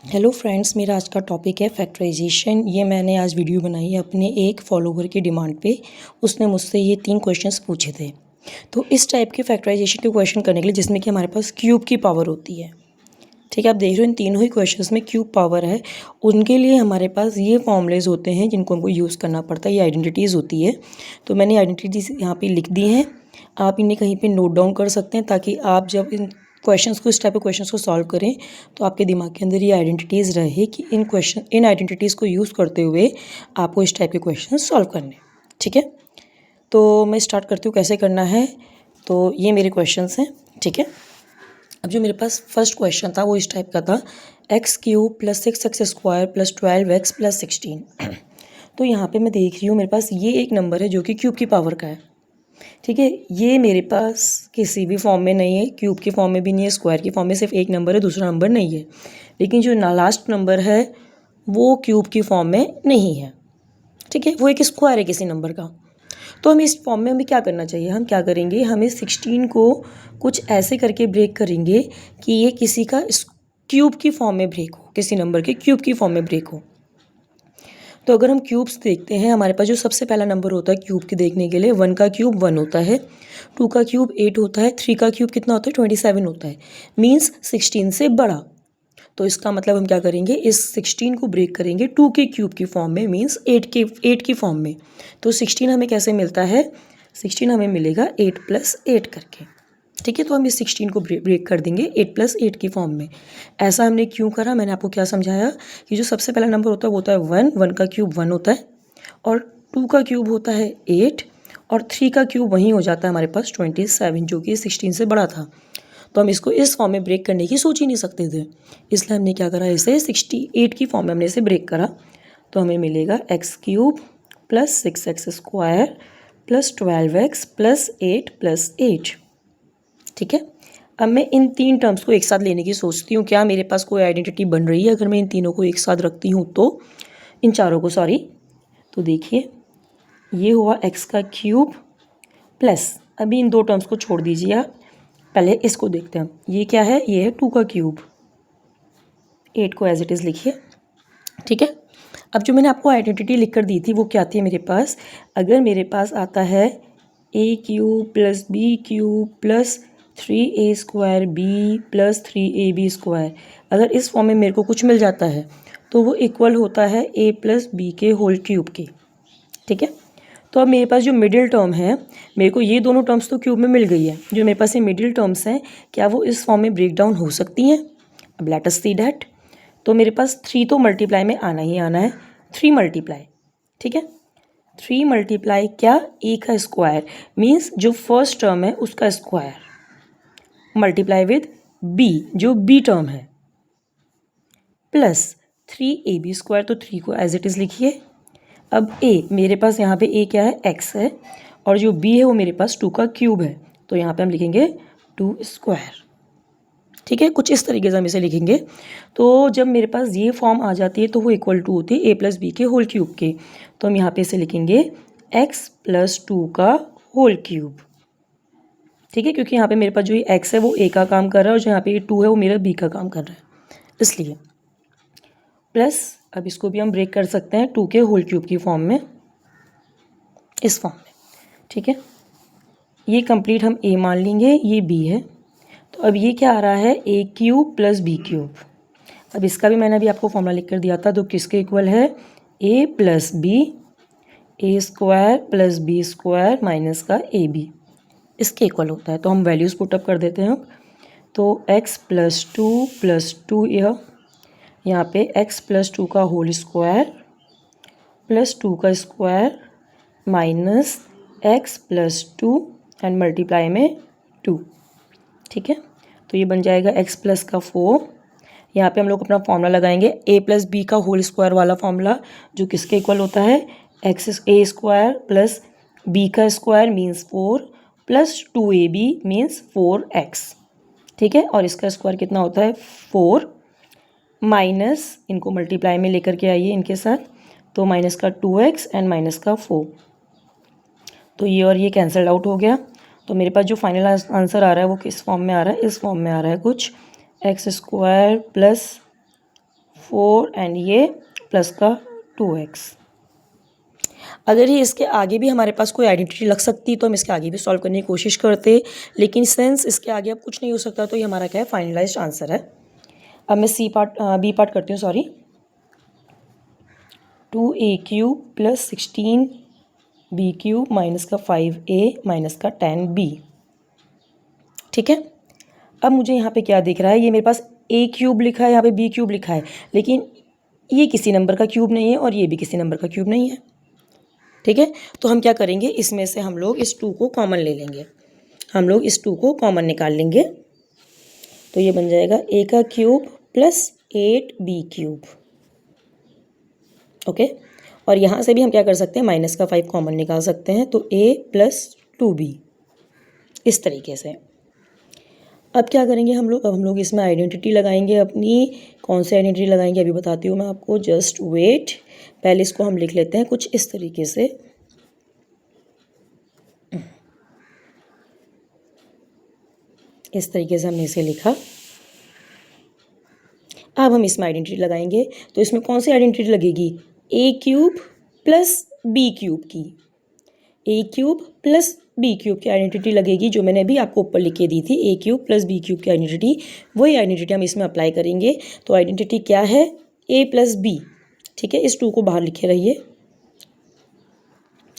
Hello friends, मेरा आज का टॉपिक है फैक्टराइजेशन। ये मैंने आज वीडियो बनाई है अपने एक फॉलोवर की डिमांड पे। उसने मुझसे ये 3 क्वेश्चंस पूछे थे। तो इस टाइप के फैक्टराइजेशन के क्वेश्चन करने के लिए जिसमें कि हमारे पास क्यूब की पावर होती है, ठीक है। आप देख रहे हो इन तीनों ही क्वेश्चंस में क्यूब पावर है। उनके लिए हमारे पास ये फॉर्मूलेज होते हैं जिनको हमको यूज़ करना पड़ता है, ये आइडेंटिटीज़ होती है। तो मैंने आइडेंटिटीज़ यहाँ पर लिख दी हैं, आप इन्हें कहीं पर नोट डाउन कर सकते हैं ताकि आप जब इन क्वेश्चंस को, इस टाइप के क्वेश्चंस को सॉल्व करें तो आपके दिमाग के अंदर ये आइडेंटिटीज़ रहे कि इन आइडेंटिटीज़ को यूज़ करते हुए आपको इस टाइप के क्वेश्चन सॉल्व करने, ठीक है। तो मैं स्टार्ट करती हूँ कैसे करना है। तो ये मेरे क्वेश्चंस हैं, ठीक है। अब जो मेरे पास फर्स्ट क्वेश्चन था वो इस टाइप का था, x³ + 6x² + 12x + 16। तो यहाँ पे मैं देख रही हूँ मेरे पास ये एक नंबर है जो कि क्यूब की पावर का है, ठीक है। ये मेरे पास किसी भी फॉर्म में नहीं है, क्यूब की फॉर्म में भी नहीं है, स्क्वायर की फॉर्म में सिर्फ एक नंबर है, दूसरा नंबर नहीं है। लेकिन जो लास्ट नंबर है वो क्यूब की फॉर्म में नहीं है, ठीक है। वो एक स्क्वायर है किसी नंबर का। तो हमें इस फॉर्म में हमें क्या करना चाहिए, हम क्या करेंगे, हमें 16 को कुछ ऐसे करके ब्रेक करेंगे कि ये किसी का क्यूब की फॉर्म में ब्रेक हो, किसी नंबर के क्यूब की फॉर्म में ब्रेक हो। तो अगर हम क्यूब्स देखते हैं, हमारे पास जो सबसे पहला नंबर होता है क्यूब के देखने के लिए, 1 का क्यूब 1 होता है, 2 का क्यूब 8 होता है, 3 का क्यूब कितना होता है 27 होता है, मीन्स 16 से बड़ा। तो इसका मतलब हम क्या करेंगे, इस 16 को ब्रेक करेंगे 2 के क्यूब की फॉर्म में, मीन्स 8 की फॉर्म में। तो 16 हमें कैसे मिलता है, 16 हमें मिलेगा 8 + 8 करके, ठीक है। तो हम इस 16 को ब्रेक कर देंगे 8 + 8 की फॉर्म में। ऐसा हमने क्यों करा, मैंने आपको क्या समझाया कि जो सबसे पहला नंबर होता है वो होता है 1, 1 का क्यूब 1 होता है, और 2 का क्यूब होता है 8, और 3 का क्यूब वहीं हो जाता है हमारे पास 27, जो कि 16 से बड़ा था। तो हम इसको इस फॉर्म में ब्रेक करने की सोच ही नहीं सकते थे, इसलिए हमने क्या करा, इसे 68 की फॉर्म में हमने इसे ब्रेक करा। तो हमें मिलेगा x³ + 6x² + 12x + 8 + 8, ठीक है। अब मैं इन 3 टर्म्स को एक साथ लेने की सोचती हूँ, क्या मेरे पास कोई आइडेंटिटी बन रही है अगर मैं इन तीनों को एक साथ रखती हूँ तो, इन चारों को, सॉरी। तो देखिए ये हुआ x³ प्लस, अभी इन 2 टर्म्स को छोड़ दीजिए आप, पहले इसको देखते हैं। ये क्या है, ये है 2 का क्यूब, 8 को एज इट इज़ लिखिए, ठीक है। अब जो मैंने आपको आइडेंटिटी लिख कर दी थी वो क्या थी मेरे पास, अगर मेरे पास आता है a³ + b³ + 3a² b + 3ab², अगर इस फॉर्म में मेरे को कुछ मिल जाता है तो वो इक्वल होता है a + b के होल क्यूब के, ठीक है। तो अब मेरे पास जो मिडिल टर्म है, मेरे को ये दोनों टर्म्स तो क्यूब में मिल गई है, जो मेरे पास ये मिडिल टर्म्स हैं क्या वो इस फॉर्म में ब्रेक डाउन हो सकती हैं। अब लेट अस सी दैट। तो मेरे पास 3 तो मल्टीप्लाई में आना ही आना है, 3 मल्टीप्लाई, ठीक है। 3 मल्टीप्लाई क्या, a का स्क्वायर, मीन्स जो फर्स्ट टर्म है उसका स्क्वायर, मल्टीप्लाई विद b जो b टर्म है, प्लस 3ab², तो 3 को एज इट इज़ लिखिए। अब a, मेरे पास यहाँ पे a क्या है, x है, और जो b है वो मेरे पास 2 का क्यूब है, तो यहाँ पे हम लिखेंगे 2², ठीक है। कुछ इस तरीके से हम इसे लिखेंगे। तो जब मेरे पास ये फॉर्म आ जाती है तो वो इक्वल टू होती है a + b के होल क्यूब के, तो हम यहाँ पे इसे लिखेंगे x + 2 का होल क्यूब, ठीक है। क्योंकि यहाँ पे मेरे पास जो ये x है वो a का काम कर रहा है, और जो यहाँ पे ये 2 है वो मेरा b का काम कर रहा है, इसलिए प्लस। अब इसको भी हम ब्रेक कर सकते हैं 2 के होल क्यूब की फॉर्म में, इस फॉर्म में, ठीक है। ये कंप्लीट हम a मान लेंगे, ये b है। तो अब ये क्या आ रहा है, a³ + b³। अब इसका भी मैंने अभी आपको फॉर्मूला लिख कर दिया था, तो किसके इक्वल है, a + b, a² + b² minus का ab, इसके इक्वल होता है। तो हम वैल्यूज़ पुटअप कर देते हैं। तो x + 2 + 2 यहाँ पे x + 2 का होल स्क्वायर प्लस 2 का square minus x + 2 and multiply में 2, ठीक है। तो ये बन जाएगा x + का 4। यहाँ पे हम लोग अपना फॉर्मूला लगाएंगे a + b का होल स्क्वायर वाला फॉर्मूला, जो किसके इक्वल होता है, a² + b का square means 4 + 2ab means 4x, ठीक है। और इसका स्क्वायर कितना होता है 4, माइनस इनको मल्टीप्लाई में लेकर के आइए इनके साथ, तो माइनस का 2x एंड माइनस का 4, तो ये और ये कैंसल आउट हो गया। तो मेरे पास जो फाइनल आंसर आ रहा है वो किस फॉर्म में आ रहा है, इस फॉर्म में आ रहा है कुछ, x² + 4 एंड ये प्लस का 2x। अगर ये इसके आगे भी हमारे पास कोई आइडेंटिटी लग सकती तो हम इसके आगे भी सॉल्व करने की कोशिश करते, लेकिन सेंस इसके आगे अब कुछ नहीं हो सकता तो ये हमारा क्या है, फाइनलाइज्ड आंसर है। अब मैं बी पार्ट करती हूँ, sorry. 2a³ plus 16b³ minus का 5a माइनस का 10b। ठीक है, अब मुझे यहाँ पे क्या दिख रहा है, ये मेरे पास a³ लिखा है, यहाँ पे b³ लिखा है, लेकिन ये किसी नंबर का क्यूब नहीं है और ये भी किसी नंबर का क्यूब नहीं है। ठीक है, तो हम क्या करेंगे, इसमें से हम लोग इस 2 को कॉमन ले लेंगे, हम लोग इस 2 को कॉमन निकाल लेंगे। तो ये बन जाएगा a³ प्लस 8b³। ओके, और यहाँ से भी हम क्या कर सकते हैं, माइनस का 5 कॉमन निकाल सकते हैं, तो a प्लस 2b, इस तरीके से। अब क्या करेंगे हम लोग, अब हम लोग इसमें आइडेंटिटी लगाएंगे अपनी। कौन सी आइडेंटिटी लगाएंगे अभी बताती हूँ मैं आपको, जस्ट वेट। पहले इसको हम लिख लेते हैं कुछ इस तरीके से। इस तरीके से हमने इसे लिखा। अब हम इसमें आइडेंटिटी लगाएंगे, तो इसमें कौन सी आइडेंटिटी लगेगी, a³ प्लस b³ की, a³ प्लस b³ की आइडेंटिटी लगेगी, जो मैंने अभी आपको ऊपर लिख के दी थी, a³ प्लस b³ की आइडेंटिटी। वही आइडेंटिटी हम इसमें अप्लाई करेंगे। तो आइडेंटिटी क्या है, a प्लस b। ठीक है, इस 2 को बाहर लिखे रहिए,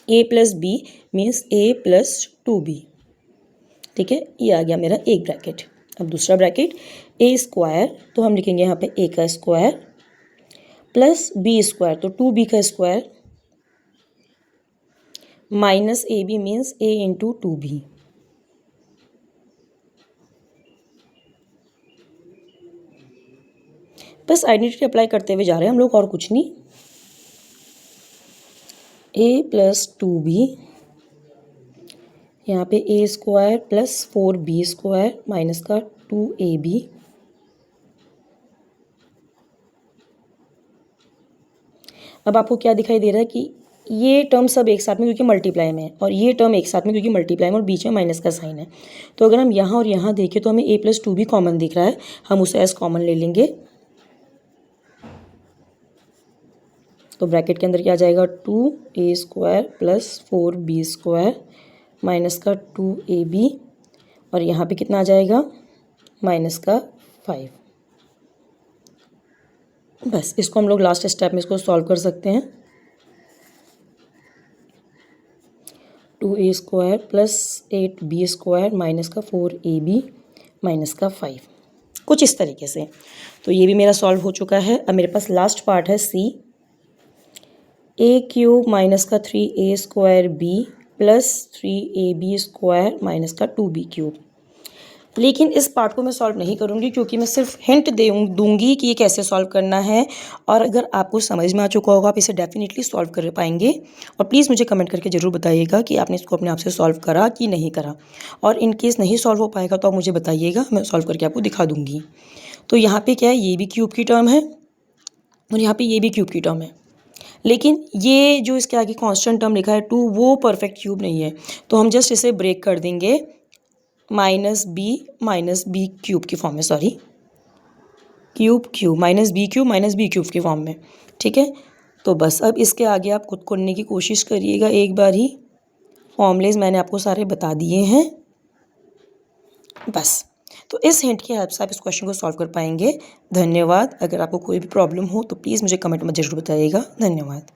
a plus b means a plus 2b। ठीक है, ये आ गया मेरा एक ब्रैकेट। अब दूसरा ब्रैकेट, a स्क्वायर, तो हम लिखेंगे यहाँ पे a का स्क्वायर प्लस b स्क्वायर, तो 2b का square minus ab means a into 2b। बस आइडेंटिटी अप्लाई करते हुए जा रहे हैं हम लोग, और कुछ नहीं। a प्लस 2b, यहाँ पे a square plus 4b square minus का 2ab। अब आपको क्या दिखाई दे रहा है कि ये टर्म सब एक साथ में क्योंकि मल्टीप्लाई में है, और ये टर्म एक साथ में क्योंकि मल्टीप्लाई में और बीच में माइनस का साइन है। तो अगर हम यहाँ और यहाँ देखें तो हमें a प्लस 2b कॉमन दिख रहा है, हम उसे एज कॉमन ले लेंगे। तो ब्रैकेट के अंदर क्या आ जाएगा, 2a square plus 4b square minus का 2ab, और यहाँ पे कितना आ जाएगा, माइनस का 5। बस इसको हम लोग लास्ट स्टेप में इसको सॉल्व कर सकते हैं। 2a square plus 8b square minus का 4ab माइनस का 5, कुछ इस तरीके से। तो ये भी मेरा सॉल्व हो चुका है। अब मेरे पास लास्ट पार्ट है c, a³ माइनस का 3a square b plus 3ab square minus का 2b³। लेकिन इस पार्ट को मैं सॉल्व नहीं करूँगी क्योंकि मैं सिर्फ हिंट दूंगी कि ये कैसे सॉल्व करना है, और अगर आपको समझ में आ चुका होगा आप इसे डेफिनेटली सॉल्व कर पाएंगे। और प्लीज़ मुझे कमेंट करके ज़रूर बताइएगा कि आपने इसको अपने आप से सॉल्व करा कि नहीं करा, और इन केस नहीं सॉल्व हो पाएगा तो आप मुझे बताइएगा, मैं सॉल्व करके आपको दिखा दूँगी। तो यहाँ पर क्या है, ये भी क्यूब की टर्म है और यहाँ पर ये भी क्यूब की टर्म है, लेकिन ये जो इसके आगे कांस्टेंट टर्म लिखा है 2, वो परफेक्ट क्यूब नहीं है, तो हम जस्ट इसे ब्रेक कर देंगे माइनस बी क्यूब की फॉर्म में, sorry cube minus b cube की फॉर्म में। ठीक है, तो बस अब इसके आगे आप खुद करने की कोशिश करिएगा एक बार ही। फॉर्मूलेज मैंने आपको सारे बता दिए हैं। बस, तो इस हिंट की हेल्प से आप इस क्वेश्चन को सॉल्व कर पाएंगे। धन्यवाद। अगर आपको कोई भी प्रॉब्लम हो तो प्लीज़ मुझे कमेंट में ज़रूर बताइएगा। धन्यवाद।